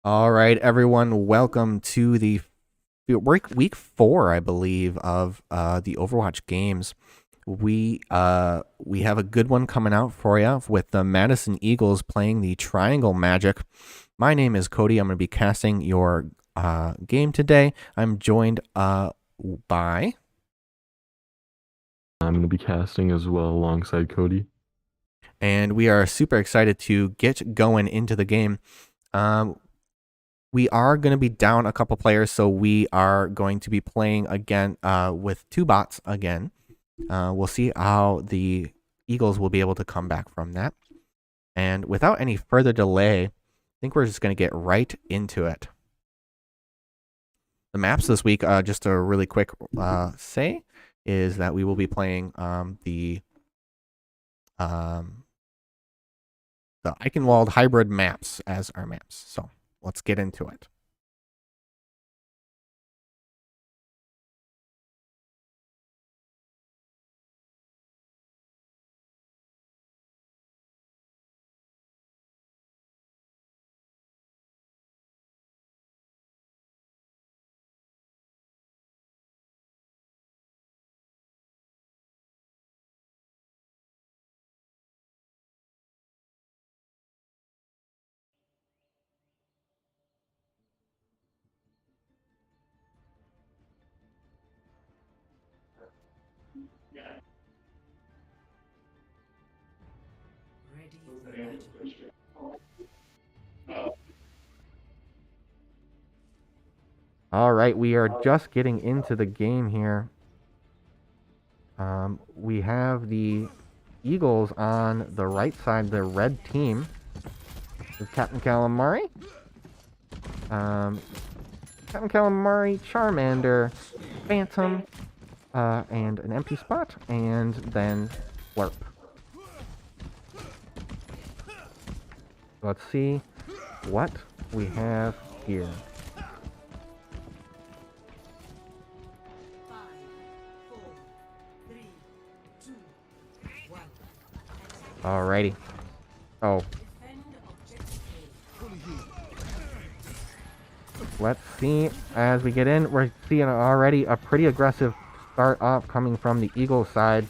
All right, everyone, welcome to the week 4, I believe, of the Overwatch games. We have a good one coming out for you with the Madison Eagles playing the Triangle Magic. My name is Cody. I'm going to be casting your game today. I'm joined by. I'm going to be casting as well alongside Cody. And we are super excited to get going into the game. We are going to be down a couple players, so we are going to be playing again with 2 bots again. We'll see how the Eagles will be able to come back from that. And without any further delay, I think we're just going to get right into it. The maps this week, just a really quick say, is that we will be playing the Eichenwald hybrid maps as our maps. So let's get into it. All right, we are just getting into the game here. We have the Eagles on the right side, the red team, with Captain Calamari. Captain Calamari, Charmander, Phantom, and an empty spot, and then Flurp. Let's see what we have here. Alrighty. Oh. Let's see as we get in. We're seeing already a pretty aggressive start off coming from the Eagles side.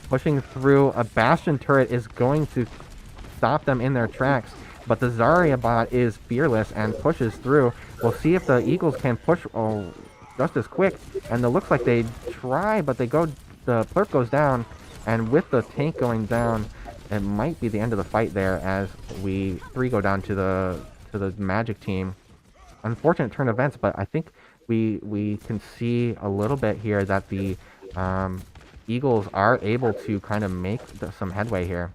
Pushing through a Bastion turret is going to stop them in their tracks, but the Zarya bot is fearless and pushes through. We'll see if the Eagles can push just as quick, and it looks like they try, but the Plurk goes down, and with the tank going down, it might be the end of the fight there as we 3 go down to the Magic team. Unfortunate turn of events, but I think we can see a little bit here that the Eagles are able to kind of make some headway here.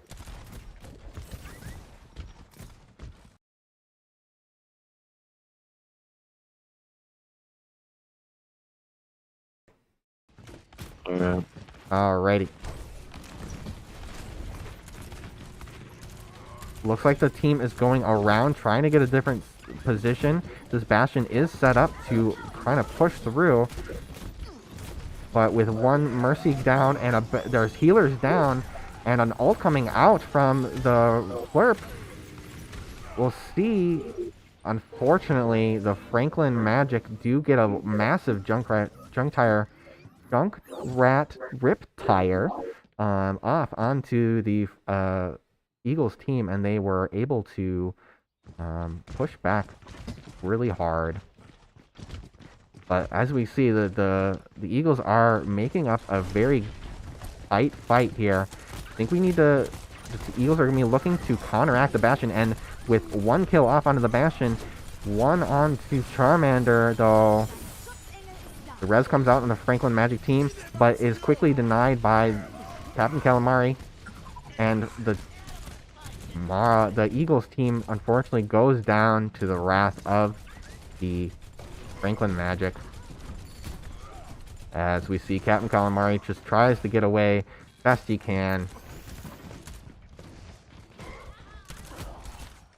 Alrighty. Looks like the team is going around trying to get a different position. This Bastion is set up to kind of push through. But with one Mercy down and there's healers down and an ult coming out from the Flurp. We'll see. Unfortunately, the Franklin Magic do get a massive Junkrat Rip Tire off onto the Eagles team, and they were able to push back really hard. But as we see, the Eagles are making up a very tight fight here. I think we need to... The Eagles are going to be looking to counteract the Bastion, and with 1 kill off onto the Bastion, 1 onto Charmander, though. The res comes out on the Franklin Magic team, but is quickly denied by Captain Calamari. And the Eagles team, unfortunately, goes down to the wrath of the Franklin Magic. As we see Captain Calamari just tries to get away best he can.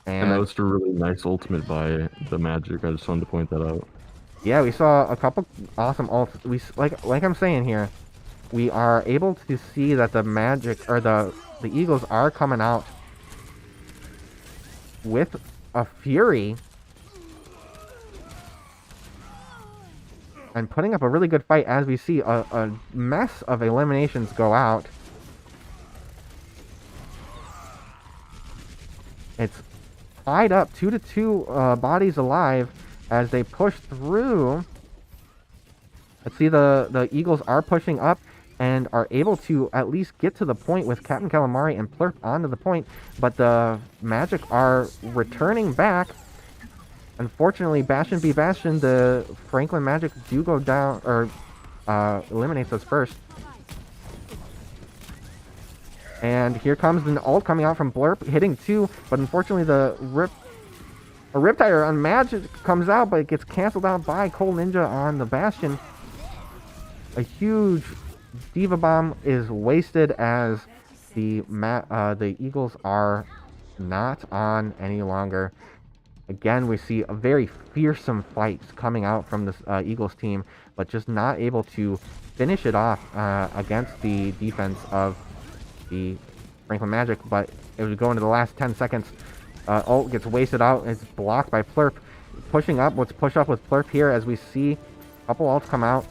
And that was a really nice ultimate by the Magic. I just wanted to point that out. Yeah, we saw a couple awesome ults. Like I'm saying here, we are able to see that the Magic or the Eagles are coming out with a fury and putting up a really good fight as we see a mess of eliminations go out. It's tied up 2-2 bodies alive as they push through. Let's see, the Eagles are pushing up and are able to at least get to the point with Captain Calamari and Plurp onto the point, but the Magic are returning back. Unfortunately, Bastion v Bastion, the Franklin Magic do go down, or eliminates us first. And here comes an ult coming out from Blurp, hitting 2, but unfortunately the Riptire on Magic comes out, but it gets canceled out by Cole Ninja on the Bastion. A huge Diva Bomb is wasted as the Eagles are not on any longer. Again, we see a very fearsome fight coming out from this Eagles team, but just not able to finish it off against the defense of the Franklin Magic. But it would go into the last 10 seconds. Ult gets wasted out. It's blocked by Plurp. Pushing up. Let's push up with Plurp here as we see a couple ults come out.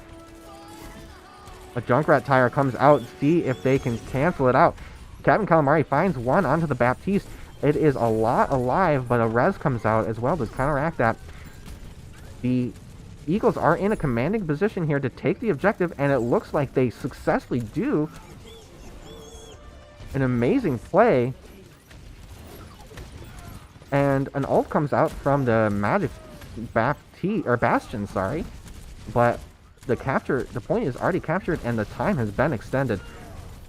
A Junkrat tire comes out. See if they can cancel it out. Captain Calamari finds one onto the Baptiste. It is a lot alive, but a res comes out as well to counteract that. The Eagles are in a commanding position here to take the objective, and it looks like they successfully do. An amazing play. And an ult comes out from the Magic Bastion, sorry. But the point is already captured and the time has been extended.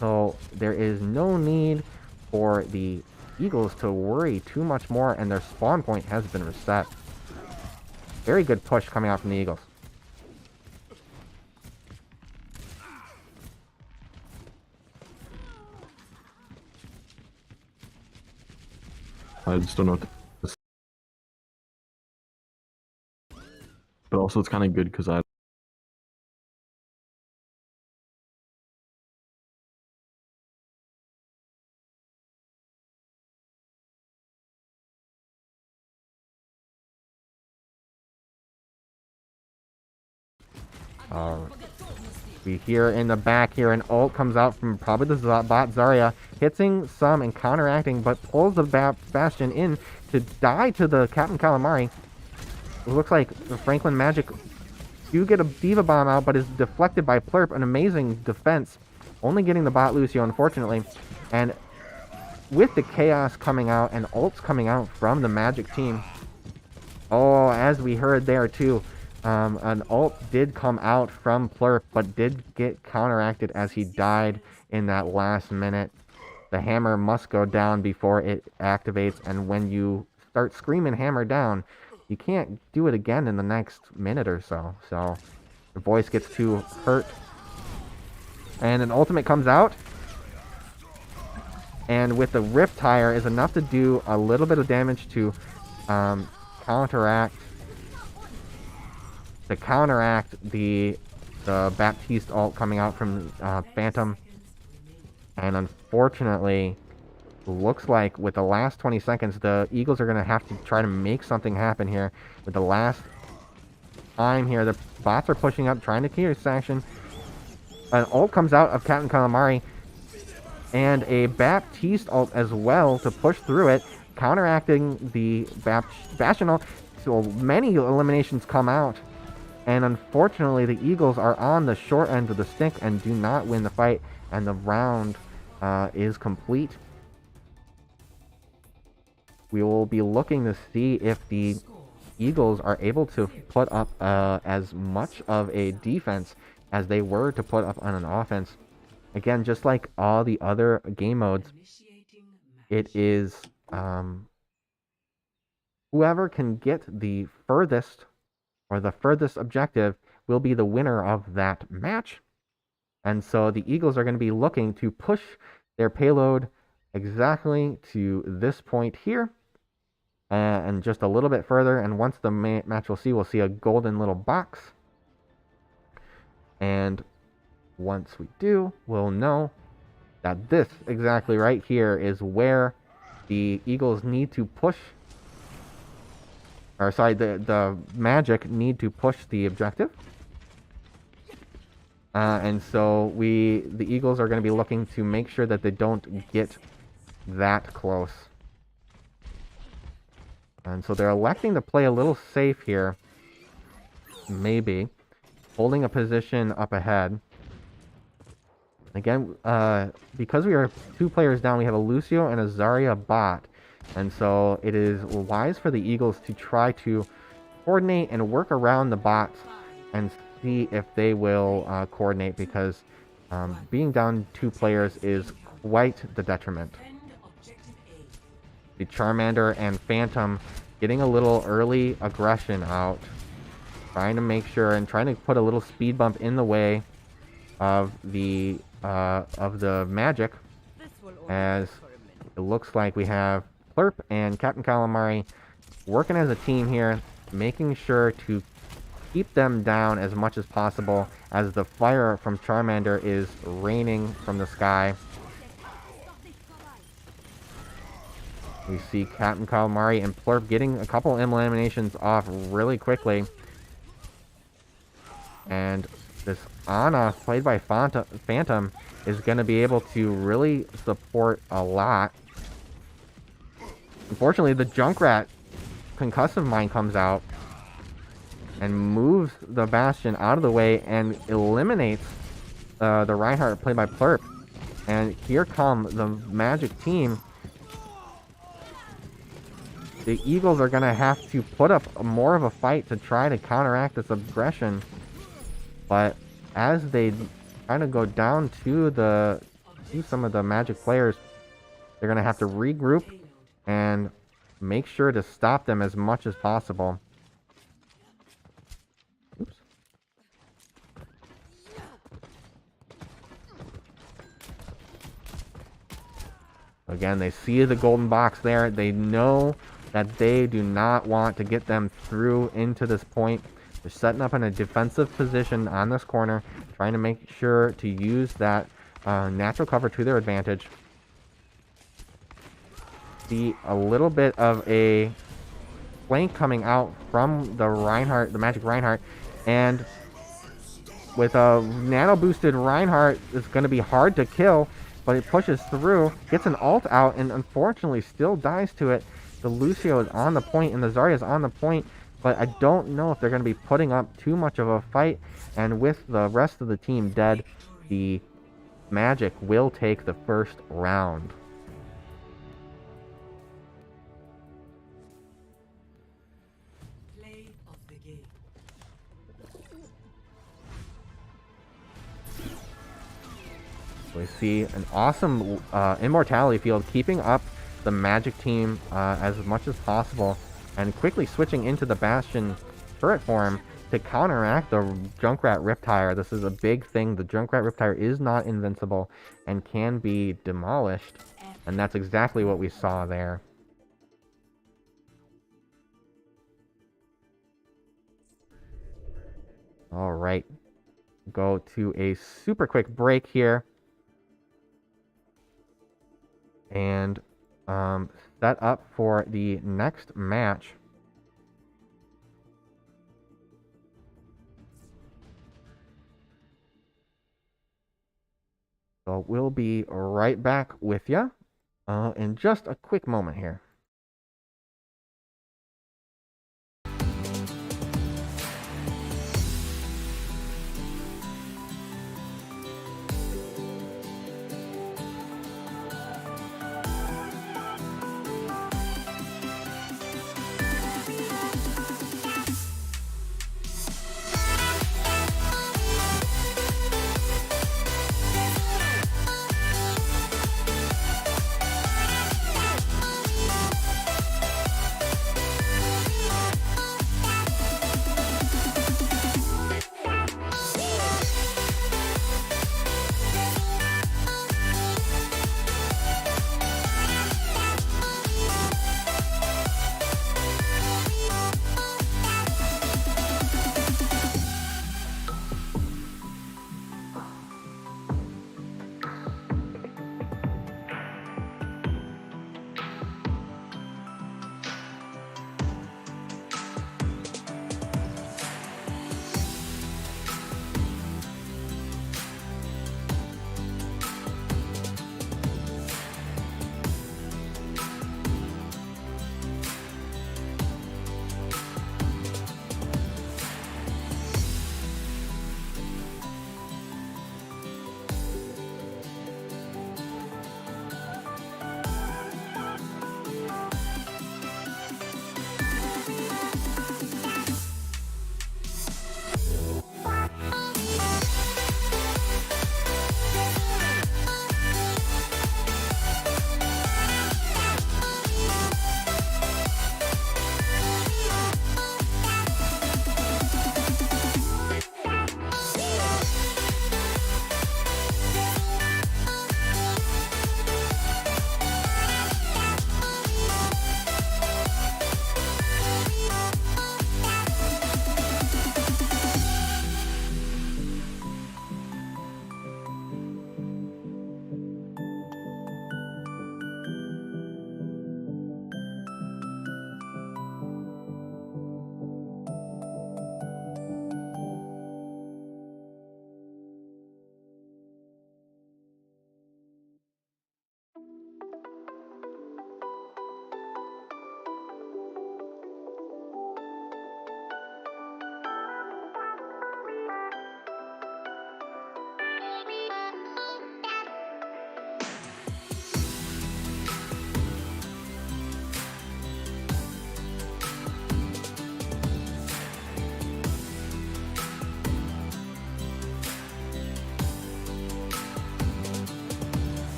So there is no need for the Eagles to worry too much more, and their spawn point has been reset. Very good push coming out from the Eagles. I just don't know what to say. But also it's kind of good because I we hear in the back here an ult comes out from probably the bot Zarya, hitting some and counteracting, but pulls the Bastion in to die to the Captain Calamari. It looks like the Franklin Magic do get a Diva Bomb out, but is deflected by Plurp. An amazing defense, only getting the bot Lucio, unfortunately. And with the chaos coming out and ults coming out from the Magic team, oh, as we heard there too, an ult did come out from Plurp, but did get counteracted as he died in that last minute. The hammer must go down before it activates, and when you start screaming hammer down, you can't do it again in the next minute or so. So the voice gets too hurt. And an ultimate comes out. And with the Rip Tire is enough to do a little bit of damage to counteract the Baptiste ult coming out from Phantom. And unfortunately, looks like with the last 20 seconds, the Eagles are going to have to try to make something happen here. With the last time here, the bots are pushing up, trying to clear section. An ult comes out of Captain Calamari, and a Baptiste ult as well to push through it, counteracting the Bastion ult. So many eliminations come out, and unfortunately the Eagles are on the short end of the stick and do not win the fight, and the round is complete. We will be looking to see if the Eagles are able to put up as much of a defense as they were to put up on an offense. Again, just like all the other game modes, it is whoever can get the furthest or the furthest objective will be the winner of that match. And so the Eagles are going to be looking to push their payload exactly to this point here. And just a little bit further, and once the match we'll see a golden little box. And once we do, we'll know that this exactly right here is where the Eagles need to push or sorry, the Magic need to push the objective. And so the Eagles are going to be looking to make sure that they don't get that close. And so they're electing to play a little safe here. Maybe. Holding a position up ahead. Again, because we are 2 players down, we have a Lucio and a Zarya bot. And so it is wise for the Eagles to try to coordinate and work around the bots and see if they will coordinate, because being down 2 players is quite the detriment. The Charmander and Phantom getting a little early aggression out, trying to make sure and trying to put a little speed bump in the way of the Magic, as it looks like we have Plurp and Captain Calamari working as a team here, making sure to keep them down as much as possible as the fire from Charmander is raining from the sky. We see Captain Calamari and Plurp getting a couple eliminations off really quickly. And this Ana, played by Phantom, is going to be able to really support a lot. Unfortunately, the Junkrat Concussive Mine comes out and moves the Bastion out of the way and eliminates the Reinhardt, played by Plurp. And here come the Magic team. The Eagles are going to have to put up more of a fight to try to counteract this aggression. But as they kind of go down to some of the Magic players, they're going to have to regroup and make sure to stop them as much as possible. Oops. Again, they see the golden box there. They know that they do not want to get them through into this point. They're setting up in a defensive position on this corner, trying to make sure to use that natural cover to their advantage. See a little bit of a flank coming out from the Reinhardt, the Magic Reinhardt, and with a nano boosted Reinhardt, it's going to be hard to kill, but it pushes through, gets an ult out, and unfortunately still dies to it. The Lucio is on the point, and the Zarya is on the point, but I don't know if they're going to be putting up too much of a fight, and with the rest of the team dead, the Magic will take the first round. We see an awesome immortality field keeping up the Magic team as much as possible, and quickly switching into the Bastion turret form to counteract the Junkrat Riptire. This is a big thing. The Junkrat Riptire is not invincible and can be demolished, and that's exactly what we saw there. All right, go to a super quick break here and set up for the next match. So we'll be right back with you in just a quick moment here.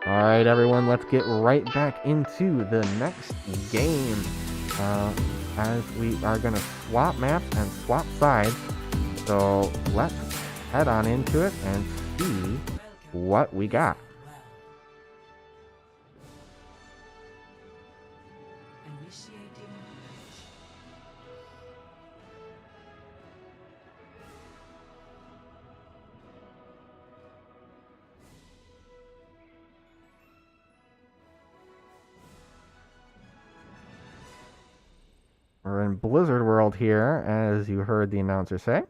Alright, everyone, let's get right back into the next game. As we are going to swap maps and swap sides. So let's head on into it and see what we got. We're in Blizzard World here, as you heard the announcer say.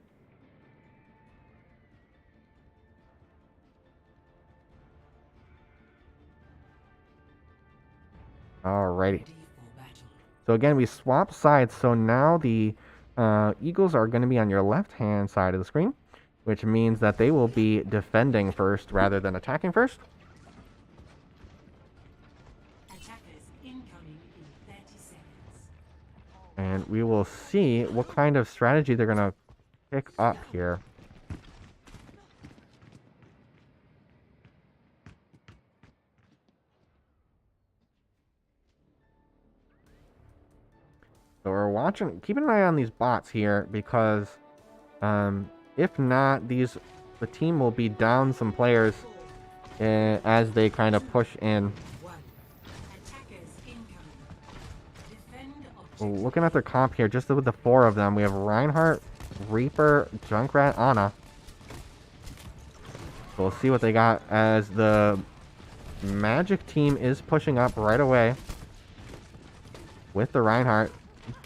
Alrighty. So again, we swap sides. So now the Eagles are going to be on your left-hand side of the screen, which means that they will be defending first rather than attacking first. And we will see what kind of strategy they're going to pick up here. So we're watching, keeping an eye on these bots here, because if not, the team will be down some players as they kind of push in. Looking at their comp here, just with the 4 of them, we have Reinhardt, Reaper, Junkrat, Ana. So we'll see what they got as the Magic team is pushing up right away with the Reinhardt.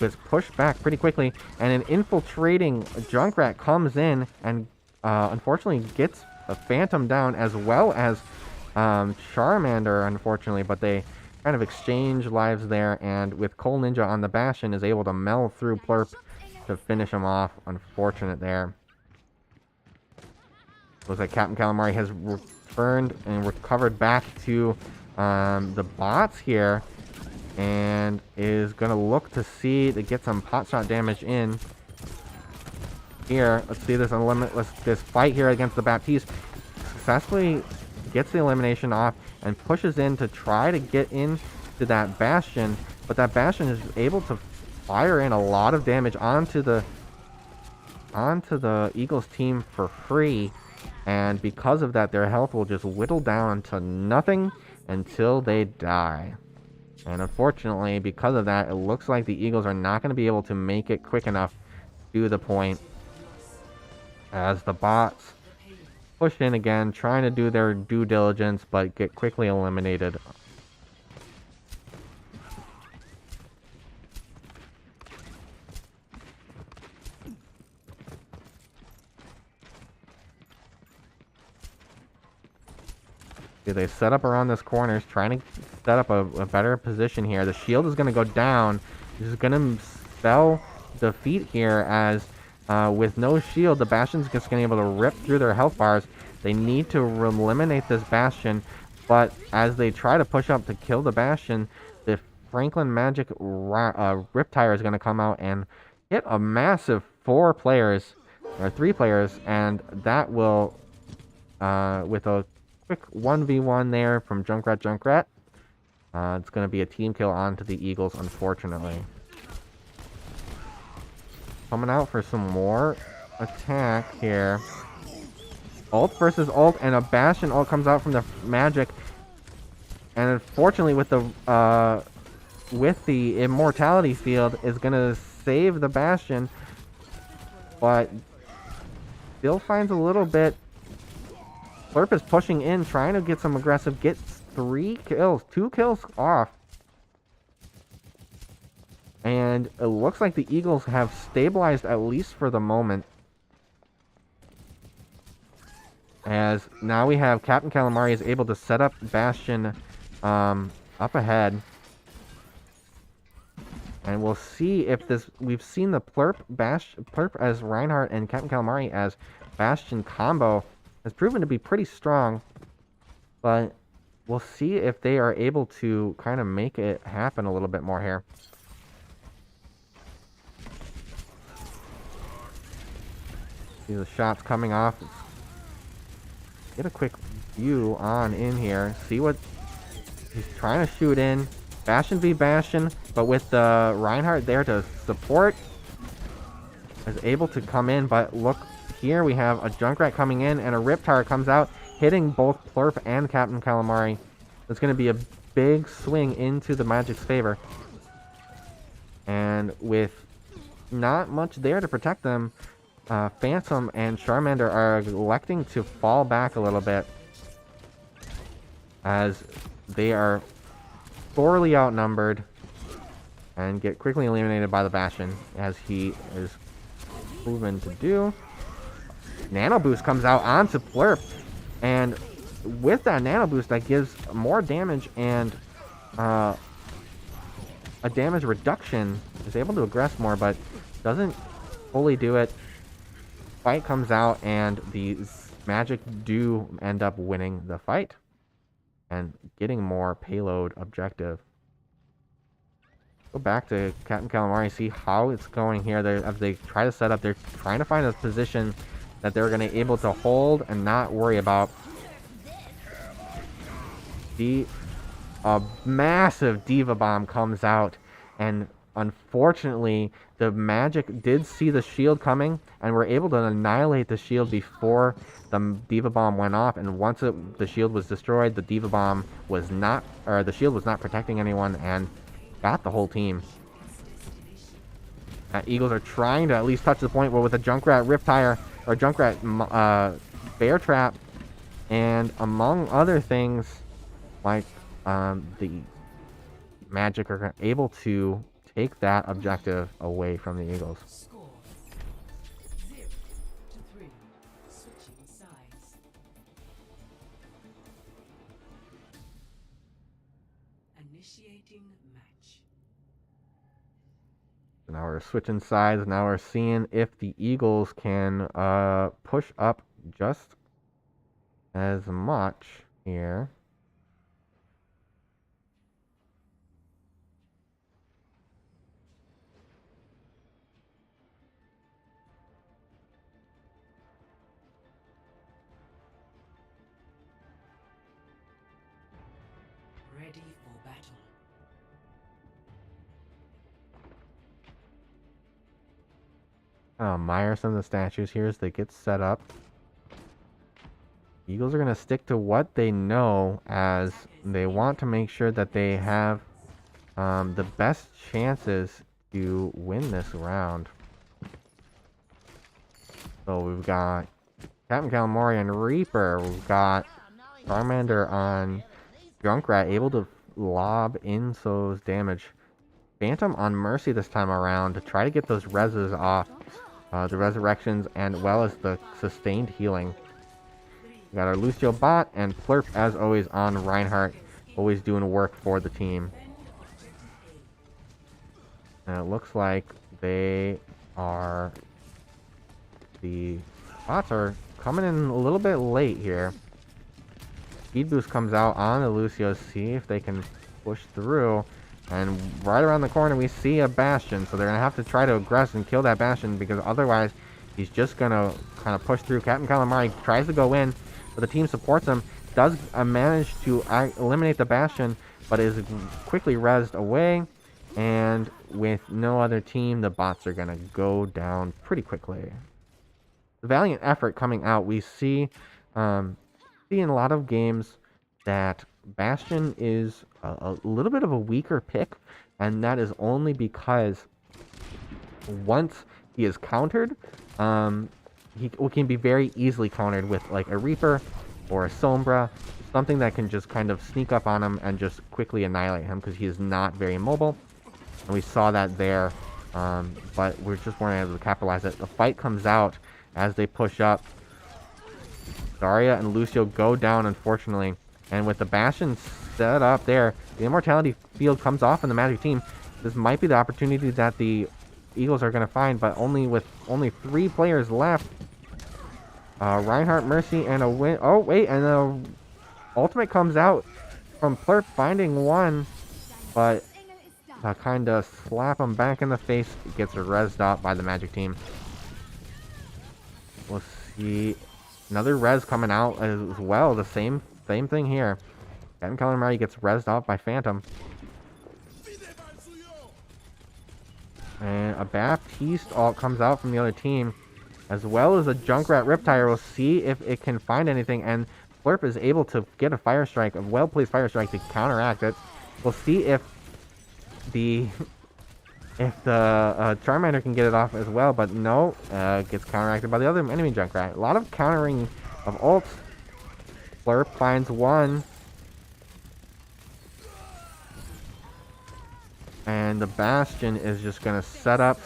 Was pushed back pretty quickly, and an infiltrating Junkrat comes in and unfortunately gets a Phantom down, as well as Charmander, unfortunately, but they kind of exchange lives there, and with Cole Ninja on the Bastion is able to meld through Plurp to finish him off. Unfortunate there. Looks like Captain Calamari has returned and recovered back to the bots here, and is going to look to see to get some pot shot damage in here. Let's see this fight here against the Baptiste. Successfully gets the elimination off and pushes in to try to get into that Bastion, but that Bastion is able to fire in a lot of damage onto the Eagles team for free, and because of that, their health will just whittle down to nothing until they die. And unfortunately, because of that, it looks like the Eagles are not going to be able to make it quick enough to the point, as the bots push in again, trying to do their due diligence, but get quickly eliminated. They set up around this corner, trying to set up a better position here. The shield is going to go down. This is going to spell defeat here, as with no shield, the Bastion's just going to be able to rip through their health bars. They need to eliminate this Bastion, but as they try to push up to kill the Bastion, the Franklin Magic Riptire is going to come out and hit a massive 4 players, or 3 players, and that will, with a quick 1v1 there from Junkrat. It's going to be a team kill onto the Eagles, unfortunately. Coming out for some more attack here. Ult versus ult, and a Bastion ult comes out from the Magic. And unfortunately, with the Immortality Field, is going to save the Bastion, but still finds a little bit. Plurp is pushing in, trying to get some aggressive, gets 2 kills off. And it looks like the Eagles have stabilized, at least for the moment. As now we have Captain Calamari is able to set up Bastion up ahead. And we'll see if this, we've seen the Plurp as Reinhardt and Captain Calamari as Bastion combo has proven to be pretty strong, but we'll see if they are able to kind of make it happen a little bit more here. See the shots coming off. Get a quick view on in here. See what He's trying to shoot in. Bastion v Bastion, but with the Reinhardt there to support, is able to come in. But look, here we have a Junkrat coming in, and a Riptire comes out, hitting both Plurp and Captain Calamari. It's going to be a big swing into the Magic's favor. And with not much there to protect them, Phantom and Charmander are electing to fall back a little bit, as they are sorely outnumbered and get quickly eliminated by the Bastion, as he is proven to do. Nano Boost comes out onto Plurp, and with that Nano Boost, that gives more damage and a damage reduction. Is able to aggress more, but doesn't fully do it. Fight comes out, and the Magic do end up winning the fight and getting more payload objective. Go back to Captain Calamari, see how it's going here. As they try to set up, they're trying to find a position that they're going to be able to hold and not worry about. A massive Diva Bomb comes out, and unfortunately, the Magic did see the shield coming and were able to annihilate the shield before the Diva Bomb went off. And once the shield was destroyed, the Diva Bomb was not, or the shield was not protecting anyone, and got the whole team. Eagles are trying to at least touch the point where with a Junkrat Riptire or Junkrat Bear Trap, and among other things, like the Magic are able to take that objective away from the Eagles. Score 0-3. Switching sides. Initiating match. Now we're switching sides. Now we're seeing if the Eagles can push up just as much here. Ready for battle. Admire some of the statues here as they get set up. Eagles are going to stick to what they know, as they want to make sure that they have the best chances to win this round. So we've got Captain Calamari and Reaper. We've got Charmander on Junkrat, able to lob in those damage. Phantom on Mercy this time around to try to get those reses off. The resurrections, and well as the sustained healing. We got our Lucio bot, and Plurp, as always, on Reinhardt, always doing work for the team. And it looks like the bots are coming in a little bit late here. Speed boost comes out on the Lucio, see if they can push through. And right around the corner, we see a Bastion. So they're going to have to try to aggress and kill that Bastion, because otherwise he's just going to kind of push through. Captain Calamari tries to go in, but the team supports him. Does manage to eliminate the Bastion, but is quickly rezzed away. And with no other team, the bots are going to go down pretty quickly. The valiant effort coming out. We see in a lot of games that Bastion is a little bit of a weaker pick, and that is only because once he is countered, he can be very easily countered with like a Reaper or a Sombra, something that can just kind of sneak up on him and just quickly annihilate him, because he is not very mobile. And we saw that there, but we just weren't able to capitalize it. The fight comes out as they push up. Zarya and Lucio go down, unfortunately. And with the Bastion set up there, the Immortality field comes off in the Magic team. This might be the opportunity that the Eagles are going to find, but with only 3 players left. Reinhardt, Mercy, and a win. Oh, wait, and the ultimate comes out from Plurp, finding one, but kind of slap him back in the face. It gets rezzed out by the Magic team. We'll see another res coming out as well. The same thing here. Getting Calamari gets rezzed off by Phantom. And a Baptiste ult comes out from the other team, as well as a Junkrat Riptire. We'll see if it can find anything, and Flurp is able to get a Fire Strike, a well-placed Fire Strike to counteract it. We'll see if the Charmander can get it off as well, but no, gets counteracted by the other enemy Junkrat. A lot of countering of ults. Flurp finds one. And the Bastion is just going to set up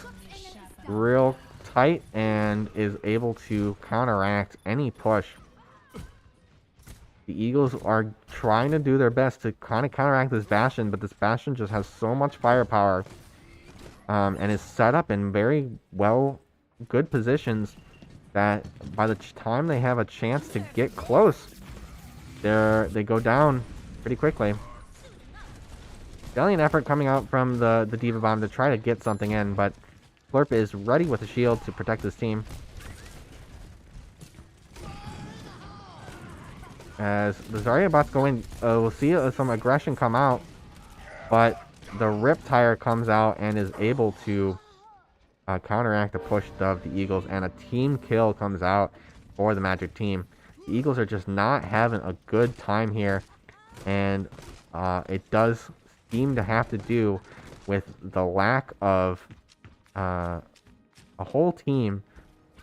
real tight and is able to counteract any push. The Eagles are trying to do their best to kind of counteract this Bastion, but this Bastion just has so much firepower and is set up in very good positions that by the time they have a chance to get close, they go down pretty quickly. Valiant effort coming out from the D.Va Bomb to try to get something in, but Flurp is ready with a shield to protect his team. As the Zarya bots go in, we'll see some aggression come out, but the Riptire comes out and is able to counteract the push of the Eagles, and a team kill comes out for the Magic team. The Eagles are just not having a good time here, and it does seem to have to do with the lack of a whole team,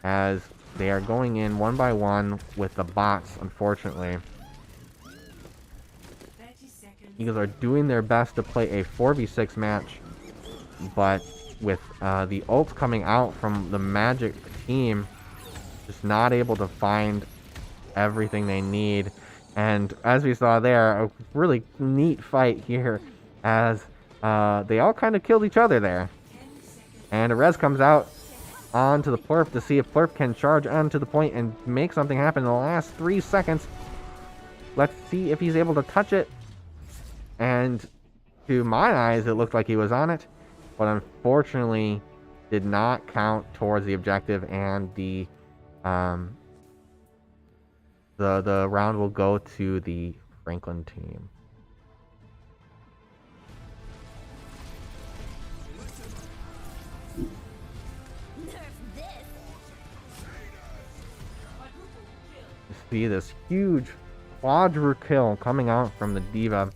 as they are going in one by one with the bots, unfortunately. Eagles are doing their best to play a 4v6 match, but with the ults coming out from the Magic team, just not able to find everything they need. And as we saw there, a really neat fight here, as they all kind of killed each other there. And a res comes out onto the Plurp to see if Plurp can charge onto the point and make something happen in the last 3 seconds. Let's see if he's able to touch it. And to my eyes, it looked like he was on it, but unfortunately did not count towards the objective, and the round will go to the Franklin team. See this huge quadra kill coming out from the D.Va.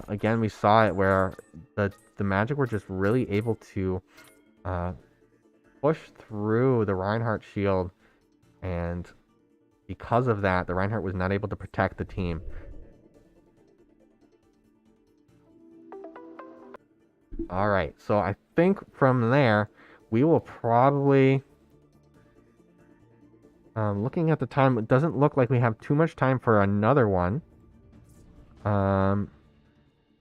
Again, we saw it where the Magic were just really able to push through the Reinhardt shield, and because of that, the Reinhardt was not able to protect the team. Alright, so I think from there, we will probably... looking at the time, it doesn't look like we have too much time for another one.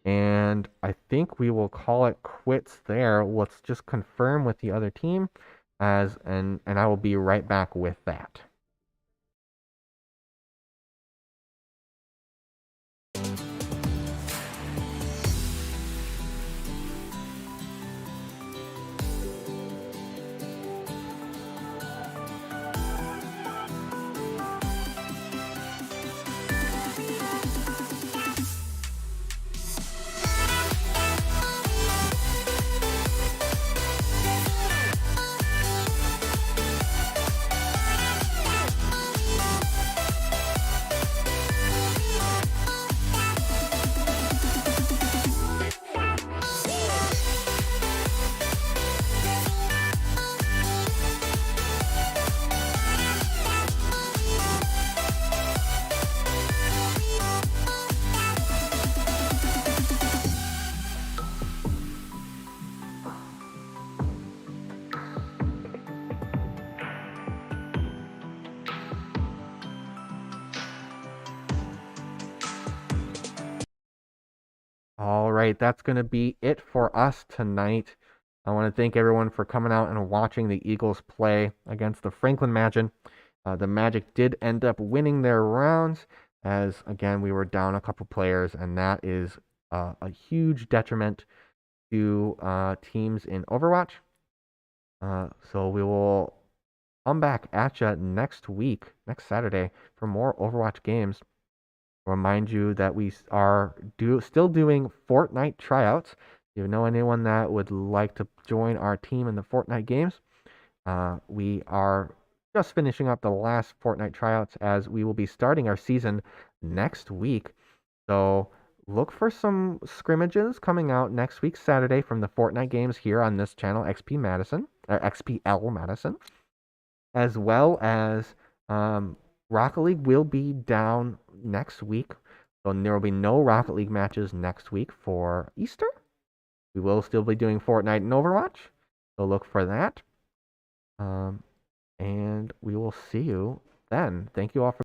And I think we will call it quits there. Let's just confirm with the other team, and I will be right back with that. Alright, that's going to be it for us tonight. I want to thank everyone for coming out and watching the Eagles play against the Franklin Magic. The Magic did end up winning their rounds, as again we were down a couple players, and that is a huge detriment to teams in Overwatch. So we will come back at you next week, next Saturday, for more Overwatch games. Remind you that we are still doing Fortnite tryouts. If you know anyone that would like to join our team in the Fortnite games, we are just finishing up the last Fortnite tryouts as we will be starting our season next week. So look for some scrimmages coming out next week, Saturday, from the Fortnite games here on this channel, XP Madison, or XPL Madison, as well as Rocket League will be down next week. So there will be no Rocket League matches next week for Easter. We will still be doing Fortnite and Overwatch. So look for that. And we will see you then. Thank you all for